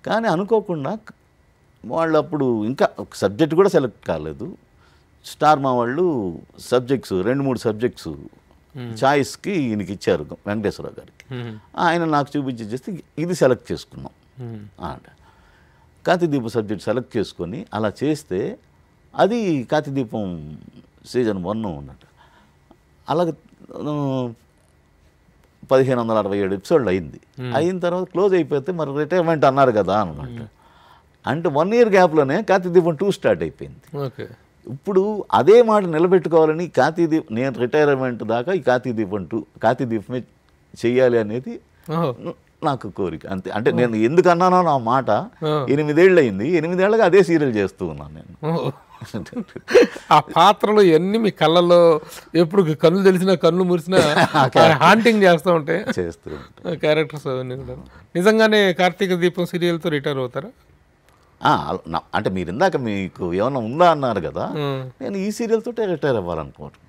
కానీ అనుకోకుండా వాళ్ళు అప్పుడు ఇంకా సబ్జెక్ట్ కూడా సెలెక్ట్ కాలేదు. స్టార్ మా వాళ్ళు సబ్జెక్ట్స్ 2-3 సబ్జెక్ట్స్ చాయిస్కి ఈయనకి ఇచ్చారు, వెంకటేశ్వరరావు గారికి. ఆయన నాకు చూపించి చేస్తే ఇది సెలెక్ట్ చేసుకున్నాం. కార్తీదీపం సబ్జెక్ట్ సెలెక్ట్ చేసుకొని అలా చేస్తే అది కార్తీదీపం సీజన్ 1 ఉన్నట్టు. అలాగే 1567 ఎపిసోడ్లు అయింది. అయిన తర్వాత క్లోజ్ అయిపోతే మరి రిటైర్మెంట్ అన్నారు కదా అన్నమాట. అంటే 1 ఇయర్ గ్యాప్లోనే కార్తీదీపం 2 స్టార్ట్ అయిపోయింది. ఇప్పుడు అదే మాట నిలబెట్టుకోవాలని నేను రిటైర్మెంట్ దాకా ఈ కార్తీదీపమే చెయ్యాలి అనేది నాకు కోరిక అంతే. అంటే నేను ఎందుకు అన్నానో నా మాట 8 ఏళ్ళు అయింది. 8 ఏళ్ళగా అదే సీరియల్ చేస్తూ ఉన్నాను నేను. ఆ పాత్రలు ఎన్ని మీ కళ్ళల్లో ఎప్పుడు కళ్ళు తెలిసినా కళ్ళు మురిసినా హాంటింగ్ చేస్తూ ఉంటాయి క్యారెక్టర్స్ అవన్నీ కూడా. నిజంగానే కార్తీక దీపం సీరియల్తో రిటైర్ అవుతారా? అంటే మీరు ఇందాక మీకు ఏమన్నా ఉందా అన్నారు కదా, నేను ఈ సీరియల్ తోటే రిటైర్ అవ్వాలనుకోవటం.